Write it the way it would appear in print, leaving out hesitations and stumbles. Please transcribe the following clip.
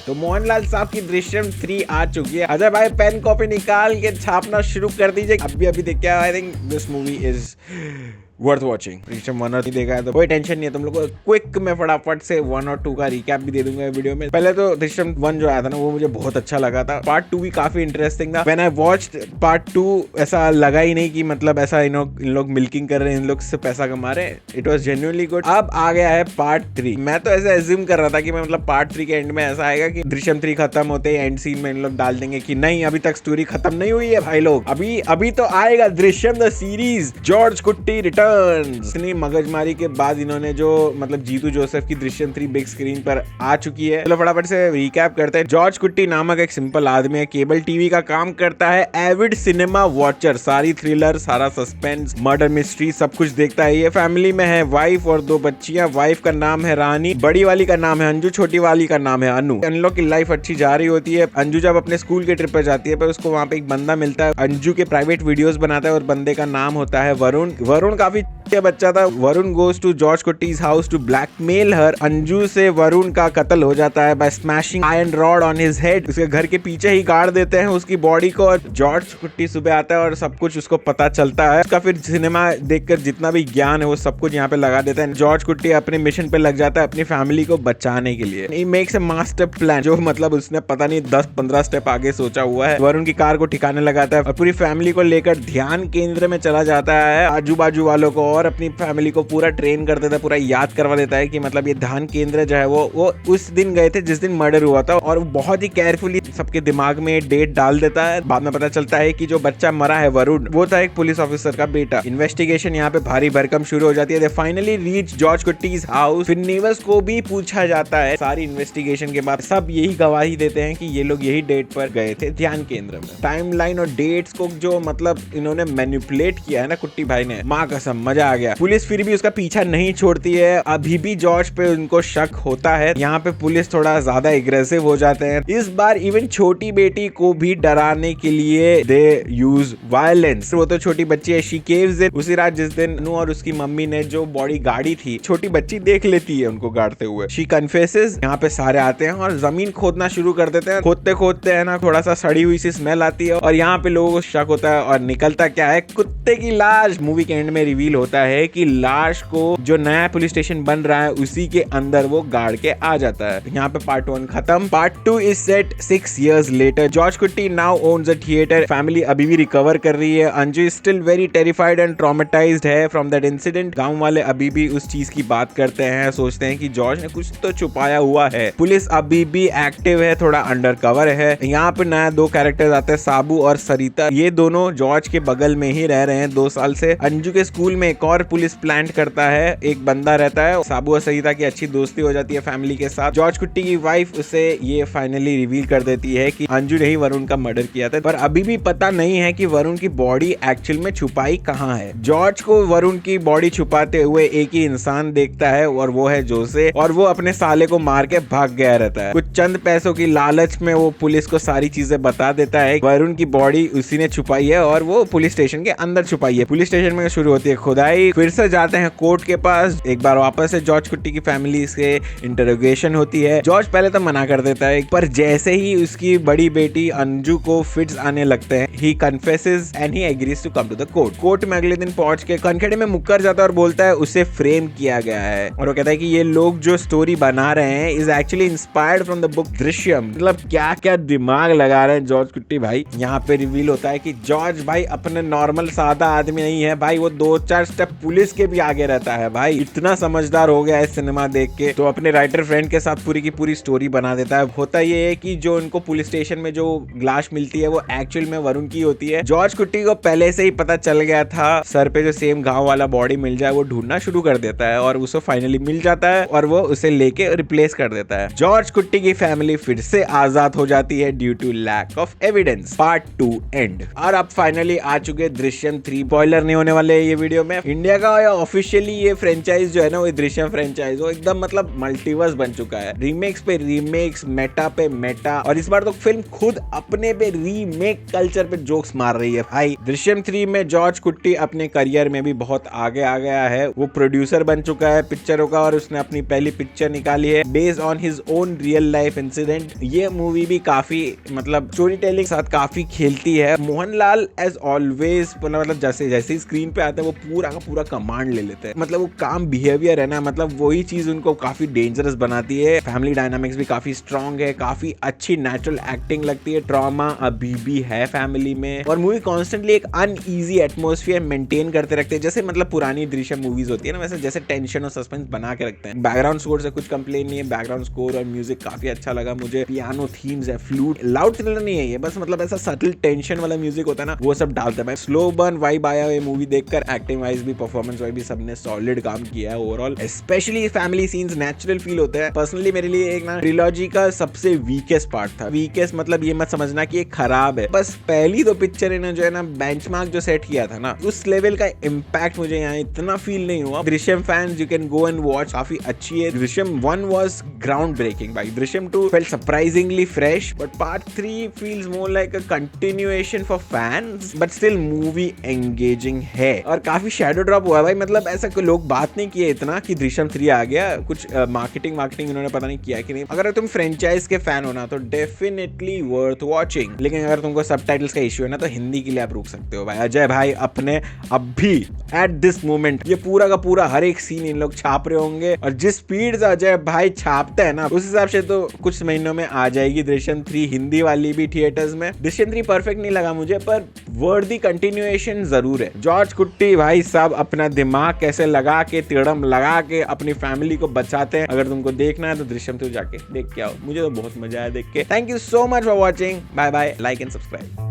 तो मोहनलाल साहब की दृश्यम 3 आ चुकी है। अजय भाई पेन कॉपी निकाल के छापना शुरू कर दीजिए। अभी देख के I think this movie is worth watching. Drishyam 1 और 2 देखा है तो कोई टेंशन नहीं है तुम लोग को। क्विक मैं फटाफट से 1 और 2 का रिकैप भी दे दूंगा वीडियो में। पहले तो दृश्यम 1 जो आया था ना वो मुझे बहुत अच्छा लगा था। पार्ट 2 भी काफी इंटरेस्टिंग था। व्हेन आई वॉच्ड पार्ट 2 ऐसा लगा ही नहीं कि मतलब ऐसा इन लोग मिल्किंग कर रहे हैं, इन लोग से पैसा कमा रहे हैं। It was genuinely good. अब आ गया है पार्ट 3। मैं तो ऐसे एज्यूम कर रहा था कि मैं मतलब पार्ट 3 के एंड में ऐसा आएगा कि दृश्यम 3 खत्म होते ही एंड सीन में इन लोग डाल देंगे कि नहीं अभी तक स्टोरी खत्म नहीं हुई है भाई लोग, अभी तो आएगा दृश्यम द सीरीज, जॉर्ज कुट्टी रिटर्न्स। इतनी मगजमारी के बाद इन्होंने जो मतलब जीतू जोसेफ की दृश्यम 3 बिग स्क्रीन पर आ चुकी है। चलो फटाफट से रिकैप करते हैं। जॉर्ज कुट्टी नामक एक सिंपल आदमी है, केबल टीवी का काम करता है, एविड सिनेमा वॉचर, सारी थ्रिलर, सारा सस्पेंस, मर्डर मिस्ट्री सब कुछ देखता है। ये फैमिली में है वाइफ और 2 बच्चियां। वाइफ का नाम है रानी, बड़ी वाली का नाम है अंजू, छोटी वाली का नाम है अनु। इन लोग की लाइफ अच्छी जा रही होती है। अंजू जब अपने स्कूल के ट्रिप पर जाती है पर उसको वहाँ पे एक बंदा मिलता है, अंजू के प्राइवेट वीडियोस बनाता है और बंदे का नाम होता है वरुण। वरुण काफी बच्चा था। Varun goes to George Kutty's house to blackmail her. Anju से वरुण का कत्ल हो जाता है by smashing iron rod on his head. उसके घर के पीछे ही गाड़ देते हैं उसकी बॉडी को और जॉर्ज कुट्टी सुबह आता है और सब कुछ उसको पता चलता है। उसका फिर सिनेमा देखकर जितना भी ज्ञान है वो सब कुछ यहाँ पे लगा देता है। जॉर्ज कुट्टी अपने मिशन पे लग जाता है अपनी फैमिली को बचाने के लिए। He makes a master plan जो मतलब उसने पता नहीं 10-15 स्टेप आगे सोचा हुआ है। वरुण की कार को ठिकाने लगाता है और पूरी फैमिली को लेकर ध्यान केंद्र में चला जाता है आजू बाजू वालों को और अपनी फैमिली को पूरा ट्रेन कर देता है, पूरा याद करवा देता है कि मतलब ये ध्यान केंद्र जो है वो उस दिन गए थे जिस दिन मर्डर हुआ था और बहुत ही केयरफुली सबके दिमाग में डेट डाल देता है। बाद में पता चलता है कि जो बच्चा मरा है वरुण वो था एक पुलिस ऑफिसर का बेटा। इन्वेस्टिगेशन यहाँ पे भारी भरकम शुरू हो जाती है। They finally reach George Kutty's house. फिर नेबर्स को भी पूछा जाता है। सारी इन्वेस्टिगेशन के बाद सब यही गवाही देते हैं कि ये लोग यही डेट पर गए थे ध्यान केंद्र में। टाइमलाइन और डेट्स को जो मतलब इन्होंने मैनिपुलेट किया है ना कुट्टी भाई ने, माँ कसम मजा आ गया। पुलिस फिर भी उसका पीछा नहीं छोड़ती है। अभी भी जॉर्ज पे उनको शक होता है। यहाँ पे पुलिस थोड़ा ज्यादा एग्रेसिव हो जाते हैं। इस बार इवन छोटी बेटी को भी डराने के लिए दे यूज वायलेंस। वो तो छोटी बच्ची है, शी केव्स इन। उसी रात जिस दिन अनु और उसकी मम्मी ने जो बॉडी गाड़ी थी, छोटी बच्ची देख लेती है उनको गाड़ते हुए। She confesses. यहाँ पे सारे आते हैं और जमीन खोदना शुरू कर देते हैं। खोदते खोदते है ना थोड़ा सा सड़ी हुई सी स्मेल आती है और यहाँ पे लोगों को शक होता है और निकलता क्या है, कुत्ते की लाश। मूवी के एंड में रिवील होता है कि लाश को जो नया पुलिस स्टेशन बन रहा है उसी के अंदर वो गाड़ के आ जाता है। यहाँ पे पार्ट 1 खत्म। Part 2 is set 6 years later. George Kutty now owns a theatre. Family अभी भी रिकवर कर रही है। Anju is still very terrified and traumatised है फ्रॉम दैट इंसिडेंट। गांव वाले अभी भी उस चीज की बात करते हैं, सोचते हैं कि जॉर्ज ने कुछ तो छुपाया हुआ है। पुलिस अभी भी एक्टिव है, थोड़ा अंडर कवर है। यहाँ पे नया 2 कैरेक्टर्स आते हैं, साबू और सरिता। ये दोनों जॉर्ज के बगल में ही रह रहे हैं 2 साल से। अंजू के स्कूल में एक और पुलिस प्लांट करता है, एक बंदा रहता है। साबू और सरिता की अच्छी दोस्ती हो जाती है फैमिली के साथ। जॉर्ज कुट्टी की वाइफ उसे ये फाइनली रिवील कर देती है कि अंजू ने ही वरुण का मर्डर किया था, पर अभी भी पता नहीं है कि वरुण की बॉडी एक्चुअल में छुपाई कहाँ है। जॉर्ज को वरुण की बॉडी छुपाते हुए एक ही इंसान देखता है और वो है जोसे, और वो अपने साले को मार के भाग गया रहता है। कुछ चंद पैसों की लालच में वो पुलिस को सारी चीजें बता देता है। वरुण की बॉडी उसी ने छुपाई है और वो पुलिस स्टेशन के अंदर छुपाई है। पुलिस स्टेशन में शुरू होती है खुदाई। फिर से जाते हैं कोर्ट के पास। एक बार वापस से जॉर्ज कुट्टी की फैमिली से इंटरोगेशन होती है। जॉर्ज पहले तो मना कर देता है, पर जैसे ही उसकी बड़ी बेटी अंजू को फिट्स आने लगते हैं, he confesses and he agrees to come to the court. Court में अगले दिन पहुंच के कनखड़े में मुक्कर जाता है और बोलता है उसे फ्रेम किया गया है, और वो कहता है कि ये लोग जो स्टोरी बना रहे हैं is actually inspired from the book Drishyam. मतलब क्या क्या दिमाग लगा रहे हैं जॉर्ज कुट्टी भाई। यहाँ पे रिवील होता है कि जॉर्ज भाई अपने नॉर्मल सादा आदमी नहीं है भाई, वो 2-4 स्टेप पुलिस के भी आगे रहता है भाई। इतना समझदार हो गया है सिनेमा देख के, तो अपने राइटर फ्रेंड के साथ पूरी की पूरी स्टोरी बना देता है। होता ये है कि जो उनको पुलिस स्टेशन में जो ग्लास मिलती है वो एक्चुअल में वरुण की होती है। जॉर्ज कुट्टी को पहले से ही पता चल गया था। सर पे जो सेम घाव वाला बॉडी मिल जाए वो ढूंढना शुरू कर देता है और उसे फाइनली मिल जाता है और वो उसे लेके रिप्लेस कर देता है। जॉर्ज कुट्टी की फैमिली फिर से आजाद हो जाती है due to lack of evidence. Part 2 end. और अब फाइनली आ चुके दृश्यम 3। स्पॉइलर नहीं होने वाले ये वीडियो वीडियो में। इंडिया का ऑफिशियली ये फ्रेंचाइज जो है ना, वो दृश्यम फ्रेंचाइज, वो एकदम मतलब मल्टीवर्स बन चुका है। रीमेक्स पे रीमेक्स, मेटा पे मेटा, और इस बार तो फिल्म खुद अपने पे रीमेक कल्चर पे जोक्स मार रही है भाई। दृश्यम 3 में जॉर्ज कुट्टी अपने करियर में भी बहुत आगे आ गया है। वो प्रोड्यूसर बन चुका है पिक्चरों का, और उसने अपनी पहली पिक्चर निकाली है based on his own real life incident. ये मूवी भी काफी मतलब स्टोरी टेलिंग साथ काफी खेलती है। मोहनलाल एज ऑलवेज मतलब जैसे जैसे ही स्क्रीन पे आते हैं वो पूरा का पूरा कमांड ले लेते हैं। मतलब वो काम बिहेवियर है ना, मतलब वही चीज उनको काफी डेंजरस बनाती है। फैमिली डायनामिक्स भी काफी स्ट्रॉन्ग है, काफी अच्छी नेचुरल एक्टिंग लगती है। ट्रॉमा अभी भी है फैमिली में, और मूवी कॉन्स्टेंटली एक अनईजी एटमोस्फियर मेंटेन करते रखते हैं। जैसे मतलब पुरानी दृश्यम मूवीज होती है ना, वैसे जैसे टेंशन और सस्पेंस बना के रखते हैं। बैकग्राउंड स्कोर से कुछ कंप्लेन नहीं है, बैकग्राउंड स्कोर और म्यूजिक काफी अच्छा लगा मुझे। पियानो थीम्स है, फ्लूट, लाउड थ्रिलर नहीं है ये, बस मतलब ऐसा सटल टेंशन वाला म्यूजिक होता है ना, वो सब डालते हैं। स्लो बर्न वाइब आया ये मूवी देखकर। एक्टिंग वाइज भी, परफॉर्मेंस वाइज भी सबने सॉलिड काम किया है overall. Specially family scenes natural feel होते हैं। पर्सनली मेरे लिए एक ना ट्रिलॉजी का सबसे वीकेस्ट पार्ट था। वीकेस्ट मतलब ये मत समझना कि ये खराब है, बस पहली दो पिक्चर ने जो है ना बेंचमार्क जो सेट किया था ना, उस लेवल का इम्पैक्ट मुझे यहाँ इतना फील नहीं हुआ। Drishyam fans you can go and watch, काफी अच्छी है। दृश्यम 1 वाज ग्राउंड ब्रेकिंग भाई। Drishyam 2 felt surprisingly fresh, but part 3 feels more like a continuation for fans, but still movie engaging है। और काफी शैडो ड्रॉप हुआ भाई, मतलब ऐसा कोई लोग बात नहीं किए इतना कि दृश्यम 3 आ गया। कुछ मार्केटिंग इन्होंने पता नहीं किया कि नहीं। अगर तुम फ्रेंचाइज के फैन हो ना तो डेफिनेटली वर्थ वॉचिंग। लेकिन अगर तुमको सबटाइटल्स का इश्यू है ना तो हिंदी के लिए आप रुक सकते हो भाई। अजय भाई अपने अभी एट दिस मोमेंट ये पूरा का पूरा हर एक सीन इन लोग छाप रहे होंगे, और जिस स्पीड से अजय भाई छापते हैं ना, उस हिसाब से तो कुछ महीनों में आ जाएगी दृश्यम 3 हिंदी वाली भी थिएटर्स में। दृश्यम 3 परफेक्ट नहीं लगा मुझे, पर वर्दी कंटिन्यूएशन जरूर है। जॉर्ज कुट्टी भाई साहब अपना दिमाग कैसे लगा के, तिड़म लगा के अपनी फैमिली को बचाते हैं। अगर तुमको देखना है तो दृश्यम 3 जाके देख के आओ। मुझे तो बहुत मजा आया देख के। Thank you so much for watching. Bye bye, like and subscribe.